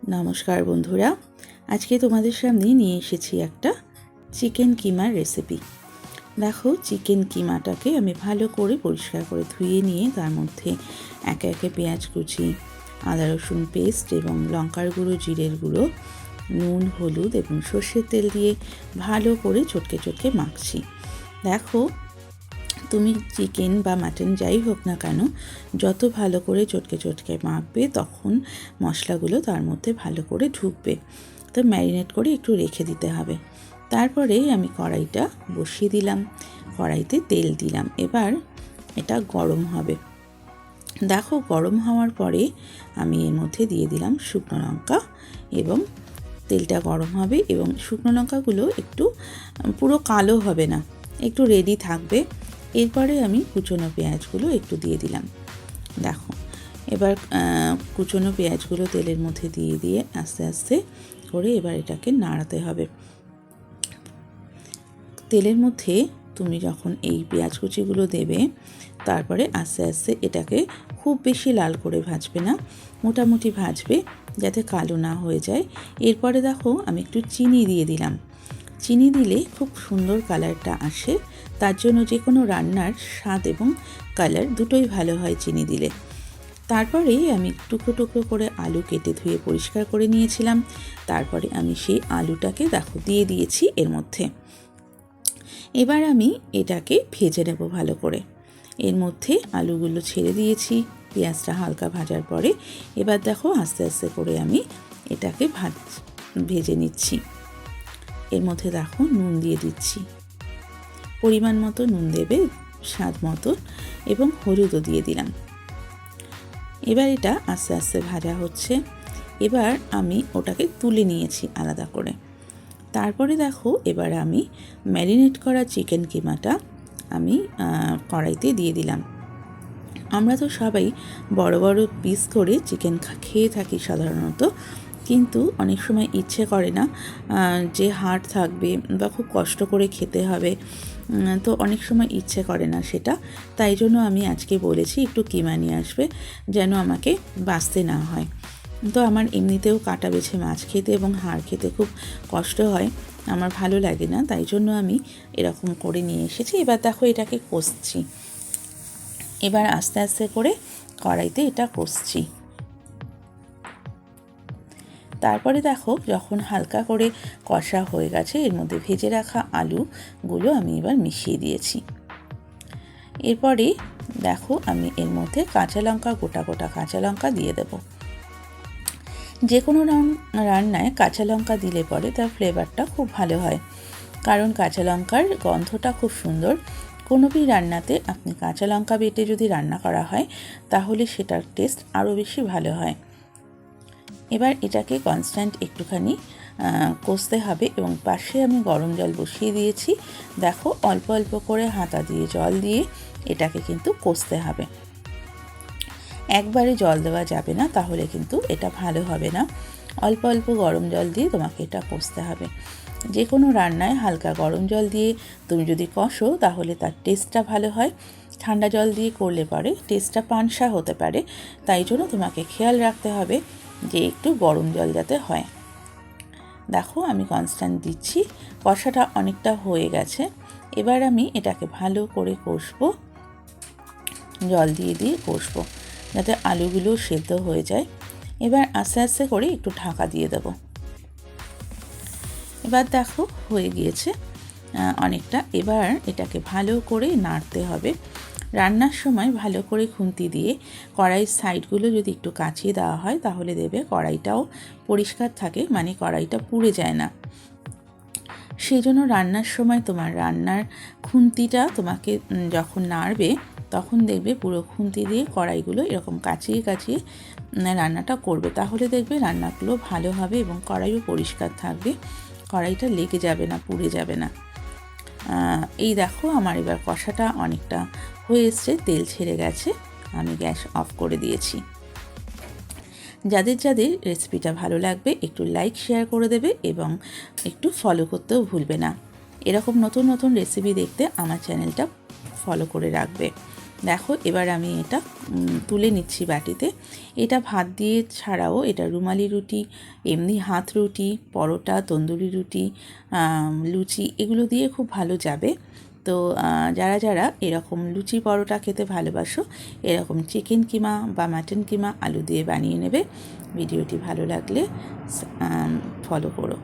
নমস্কার বন্ধুরা, আজকে তোমাদের সামনে নিয়ে এসেছি একটা চিকেন কিমার রেসিপি। দেখো, চিকেন কিমাটাকে আমি ভালো করে পরিষ্কার করে ধুয়ে নিয়ে তার মধ্যে একে একে পেঁয়াজ কুচি, আদা রসুন পেস্ট এবং লঙ্কার গুঁড়ো, জিরের গুঁড়ো, নুন, হলুদ এবং সর্ষের তেল দিয়ে ভালো করে চটকে চটকে মাখছি। দেখো, তুমি চিকেন বা মাটন যাই হোক না কেন, যত ভালো করে চটকে চটকে মাখবে তখন মশলাগুলো তার মধ্যে ভালো করে ঢুকবে। তো ম্যারিনেট করে একটু রেখে দিতে হবে। তারপরে আমি কড়াইটা বসিয়ে দিলাম, কড়াইতে তেল দিলাম। এবার এটা গরম হবে। দেখো, গরম হওয়ার পরে আমি এর মধ্যে দিয়ে দিলাম শুকনো লঙ্কা এবং তেলটা গরম হবে এবং শুকনো লঙ্কাগুলো একটু পুরো কালো হবে না, একটু রেডি থাকবে। এরপরে আমি কুচনো পেঁয়াজগুলো একটু দিয়ে দিলাম। দেখো, এবার কুচনো পেঁয়াজগুলো তেলের মধ্যে দিয়ে দিয়ে আস্তে আস্তে করে এবার এটাকে নাড়াতে হবে। তেলের মধ্যে তুমি যখন এই পেঁয়াজ কুচিগুলো দেবে, তারপরে আস্তে আস্তে এটাকে খুব বেশি লাল করে ভাজবে না, মোটামুটি ভাজবে যাতে কালো না হয়ে যায়। এরপরে দেখো, আমি একটু চিনি দিয়ে দিলাম। চিনি দিলে খুব সুন্দর কালারটা আসে, তার জন্য যে কোনো রান্নার স্বাদ এবং কালার দুটোই ভালো হয় চিনি দিলে। তারপরে আমি টুকরো টুকরো করে আলু কেটে ধুয়ে পরিষ্কার করে নিয়েছিলাম। তারপরে আমি সেই আলুটাকে দেখো দিয়ে দিয়েছি এর মধ্যে। এবার আমি এটাকে ভেজে নেব ভালো করে। এর মধ্যে আলুগুলো ছেড়ে দিয়েছি পেঁয়াজটা হালকা ভাজার পরে। এবার দেখো, আস্তে আস্তে করে আমি এটাকে ভেজে নিচ্ছি। এর মধ্যে দেখো নুন দিয়ে দিচ্ছি, পরিমাণ মতো নুন দেবে, স্বাদ মতো, এবং হলুদও দিয়ে দিলাম। এবার এটা আস্তে আস্তে ভাজা হচ্ছে। এবার আমি ওটাকে তুলে নিয়েছি আলাদা করে। তারপরে দেখো, এবার আমি ম্যারিনেট করা চিকেন কিমাটা আমি কড়াইতে দিয়ে দিলাম। আমরা তো সবাই বড় বড় পিস করে চিকেন খেয়ে থাকি সাধারণত, কিন্তু অনেক সময় ইচ্ছে করে না যে হাড় থাকবে বা খুব কষ্ট করে খেতে হবে, তো অনেক সময় ইচ্ছে করে না সেটা। তাই জন্য আমি আজকে বলেছি একটু কিমা নিয়ে আসবে, যেন আমাকে বাঁচতে না হয়। তো আমার এমনিতেও কাটা বেছে মাছ খেতে এবং হাড় খেতে খুব কষ্ট হয়, আমার ভালো লাগে না, তাই জন্য আমি এরকম করে নিয়ে এসেছি। এবার দেখো, এটাকে কষছি। এবার আস্তে আস্তে করে কড়াইতে এটা কষছি। তারপরে দেখো, যখন হালকা করে কষা হয়ে গেছে, এর মধ্যে ভেজে রাখা আলুগুলো আমি এবার মিশিয়ে দিয়েছি। এরপরে দেখো, আমি এর মধ্যে কাঁচা লঙ্কা, গোটা গোটা কাঁচা লঙ্কা দিয়ে দেব। যে কোনো রান্নায় কাঁচা লঙ্কা দিলে পরে তার ফ্লেভারটা খুব ভালো হয়, কারণ কাঁচা লঙ্কার গন্ধটা খুব সুন্দর। কোনো রান্নাতে আপনি কাঁচা লঙ্কা বেটে যদি রান্না করা হয়, তাহলে সেটার টেস্ট আরও বেশি ভালো হয়। এবার এটাকে কনস্ট্যান্ট একটুখানি কষতে হবে এবং পাশে আমি গরম জল বসিয়ে দিয়েছি। দেখো, অল্প অল্প করে হাতা দিয়ে জল দিয়ে এটাকে কিন্তু কষতে হবে। একবারে জল দেওয়া যাবে না, তাহলে কিন্তু এটা ভালো হবে না। অল্প অল্প গরম জল দিয়ে তোমাকে এটা কষতে হবে। যে কোনো রান্নায় হালকা গরম জল দিয়ে তুমি যদি কষো, তাহলে তার টেস্টটা ভালো হয়। ঠান্ডা জল দিয়ে করলে পরে টেস্টটা পানসা হতে পারে, তাই জন্য তোমাকে খেয়াল রাখতে হবে যে একটু গরম জল যাতে হয়। দেখো, আমি কনস্ট্যান্ট দিচ্ছি, কষাটা অনেকটা হয়ে গেছে। এবার আমি এটাকে ভালো করে কষবো, জল দিয়ে দিয়ে কষবো যাতে আলুগুলো সেদ্ধ হয়ে যায়। এবার আস্তে আস্তে করে একটু ঢাকা দিয়ে দেব। এবার দেখো, হয়ে গিয়েছে অনেকটা। এবার এটাকে ভালো করে নাড়তে হবে। রান্নার সময় ভালো করে খুন্তি দিয়ে কড়াইয়ের সাইডগুলো যদি একটু কাচিয়ে দেওয়া হয়, তাহলে দেবে কড়াইটাও পরিষ্কার থাকে, মানে কড়াইটা পুড়ে যায় না। সেই জন্য রান্নার সময় তোমার রান্নার খুন্তিটা তোমাকে যখন নাড়বে, তখন দেখবে পুরো খুন্তি দিয়ে কড়াইগুলো এরকম কাচিয়ে কাচিয়ে রান্নাটা করবে, তাহলে দেখবে রান্নাগুলো ভালো হবে এবং কড়াইও পরিষ্কার থাকবে, কড়াইটা লেগে যাবে না, পুড়ে যাবে না। এই দেখো, আমার এবার কষাটা অনেকটা হয়ে এসছে, তেল ছেড়ে গেছে, আমি গ্যাস অফ করে দিয়েছি। যাদের যাদের রেসিপিটা ভালো লাগবে একটু লাইক শেয়ার করে দেবে এবং একটু ফলো করতেও ভুলবে না। এরকম নতুন নতুন রেসিপি দেখতে আমার চ্যানেলটা ফলো করে রাখবে। দেখো এবার আমি এটা তুলে নিচ্ছি বাটিতে। এটা ভাত দিয়ে ছাড়াও এটা রুমালি রুটি, এমনি হাত রুটি, পরোটা, তন্দুরি রুটি, লুচি এগুলো দিয়ে খুব ভালো যাবে। তো যারা যারা এরকম লুচি পরোটা খেতে ভালোবাসো, এরকম চিকেন কিমা বা মাটন কিমা আলু দিয়ে বানিয়ে নেবে। ভিডিওটি ভালো লাগলে ফলো করো।